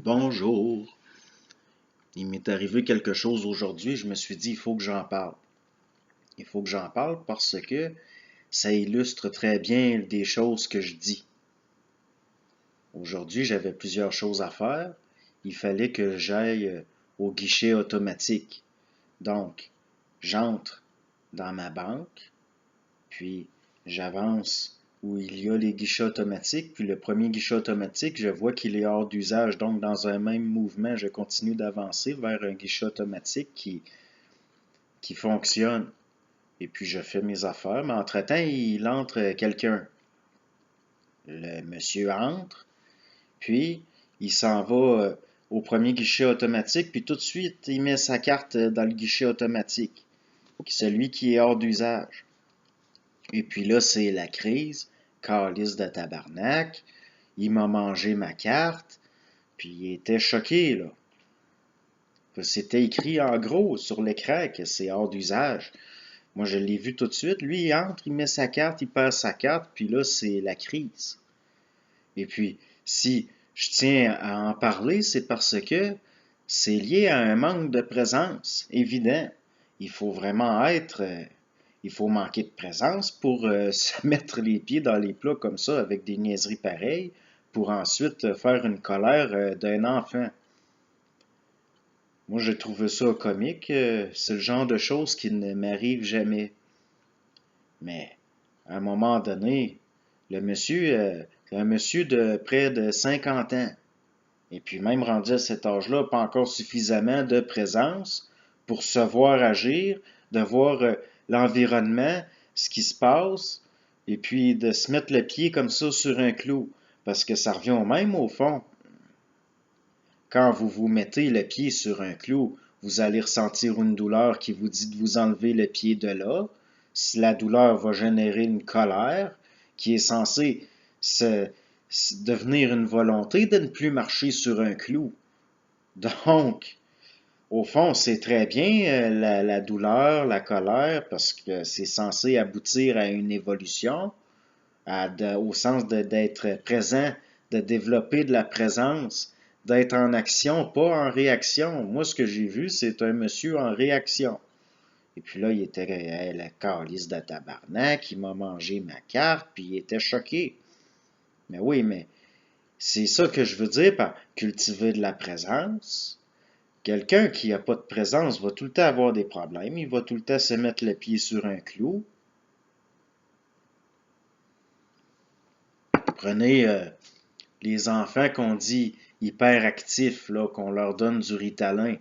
Bonjour. Il m'est arrivé quelque chose aujourd'hui, je me suis dit, il faut que j'en parle. Il faut que j'en parle parce que ça illustre très bien des choses que je dis. Aujourd'hui, j'avais plusieurs choses à faire. Il fallait que j'aille au guichet automatique. Donc, j'entre dans ma banque, puis j'avance où il y a les guichets automatiques, puis le premier guichet automatique, je vois qu'il est hors d'usage. Donc, dans un même mouvement, je continue d'avancer vers un guichet automatique qui fonctionne. Et puis, je fais mes affaires, mais entre-temps, il entre quelqu'un. Le monsieur entre, puis il s'en va au premier guichet automatique, puis tout de suite, il met sa carte dans le guichet automatique, celui qui est hors d'usage. Et puis là, c'est la crise, calice de tabarnak, il m'a mangé ma carte, puis il était choqué, là. C'était écrit en gros sur l'écran que c'est hors d'usage. Moi, je l'ai vu tout de suite. Lui, il entre, il met sa carte, il passe sa carte, puis là, c'est la crise. Et puis, si je tiens à en parler, c'est parce que c'est lié à un manque de présence, évident. Il faut vraiment il faut manquer de présence pour se mettre les pieds dans les plats comme ça avec des niaiseries pareilles pour ensuite faire une colère d'un enfant. Moi, j'ai trouvé ça comique. C'est le genre de choses qui ne m'arrive jamais. Mais à un moment donné, le monsieur, c'est un monsieur de près de 50 ans. Et puis même rendu à cet âge-là, pas encore suffisamment de présence pour se voir agir, de voir l'environnement, ce qui se passe, et puis de se mettre le pied comme ça sur un clou. Parce que ça revient au même au fond. Quand vous vous mettez le pied sur un clou, vous allez ressentir une douleur qui vous dit de vous enlever le pied de là. Si la douleur va générer une colère qui est censée devenir une volonté de ne plus marcher sur un clou. Donc, au fond, c'est très bien la douleur, la colère, parce que c'est censé aboutir à une évolution, au sens d'être présent, de développer de la présence, d'être en action, pas en réaction. Moi, ce que j'ai vu, c'est un monsieur en réaction. Et puis là, il était la calice de tabarnak, il m'a mangé ma carte, puis il était choqué. Mais oui, mais c'est ça que je veux dire par cultiver de la présence. Quelqu'un qui n'a pas de présence va tout le temps avoir des problèmes, il va tout le temps se mettre le pied sur un clou. Prenez les enfants qu'on dit hyperactifs, là, qu'on leur donne du Ritalin.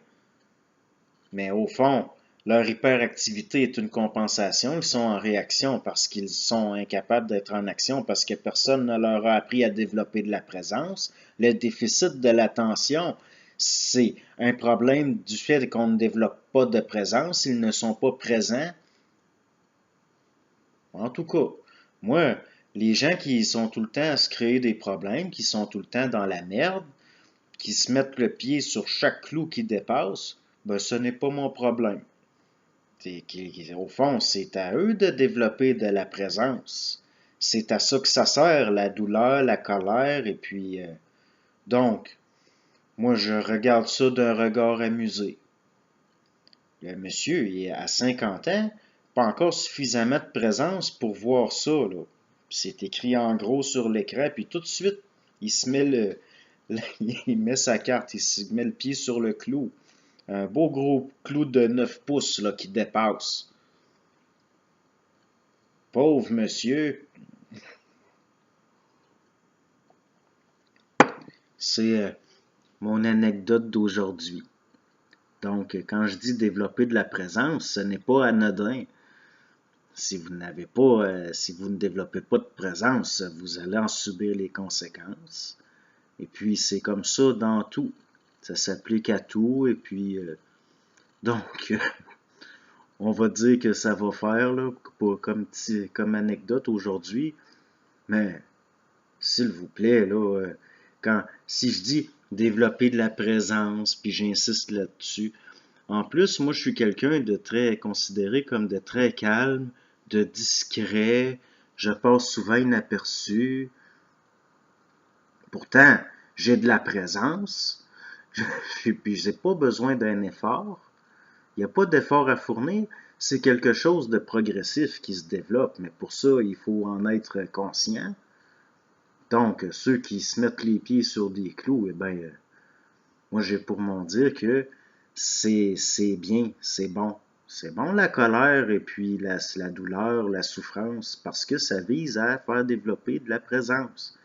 Mais au fond, leur hyperactivité est une compensation. Ils sont en réaction parce qu'ils sont incapables d'être en action, parce que personne ne leur a appris à développer de la présence. Le déficit de l'attention, c'est un problème du fait qu'on ne développe pas de présence. Ils ne sont pas présents. En tout cas, moi, les gens qui sont tout le temps à se créer des problèmes, qui sont tout le temps dans la merde, qui se mettent le pied sur chaque clou qui dépasse, ben ce n'est pas mon problème. Au fond, c'est à eux de développer de la présence. C'est à ça que ça sert, la douleur, la colère, et puis donc, moi je regarde ça d'un regard amusé. Le monsieur, il est à 50 ans, pas encore suffisamment de présence pour voir ça, là. C'est écrit en gros sur l'écran, puis tout de suite, il se met il met sa carte, il se met le pied sur le clou. Un beau gros clou de 9 pouces là, qui dépasse. Pauvre monsieur. C'est mon anecdote d'aujourd'hui. Donc, quand je dis développer de la présence, ce n'est pas anodin. Si vous si vous ne développez pas de présence, vous allez en subir les conséquences. Et puis, c'est comme ça dans tout. Ça s'applique à tout. Et puis, donc, on va dire que ça va faire là, comme anecdote aujourd'hui. Mais, s'il vous plaît, là, si je dis développer de la présence, puis j'insiste là-dessus, en plus, moi, je suis quelqu'un de très considéré comme de très calme, de discret, je passe souvent inaperçu. Pourtant, j'ai de la présence, Puis j'ai pas besoin d'un effort. Il n'y a pas d'effort à fournir. C'est quelque chose de progressif qui se développe, mais pour ça, il faut en être conscient. Donc, ceux qui se mettent les pieds sur des clous, eh bien, moi, j'ai pour mon dire que c'est bien, c'est bon. C'est bon la colère et puis la douleur, la souffrance, parce que ça vise à faire développer de la présence.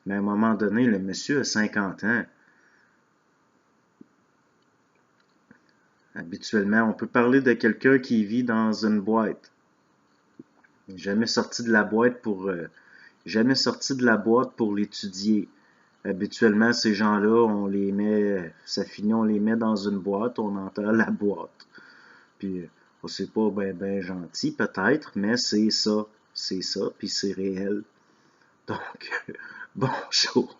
Mais à un moment donné, le monsieur a 50 ans. Habituellement, on peut parler de quelqu'un qui vit dans une boîte. Jamais sorti de la boîte jamais sorti de la boîte pour l'étudier. Habituellement, ces gens-là, on les met, ça finit, on les met dans une boîte, on enterre la boîte. Puis, c'est pas ben gentil, peut-être, mais c'est ça, puis c'est réel. Donc, bonjour.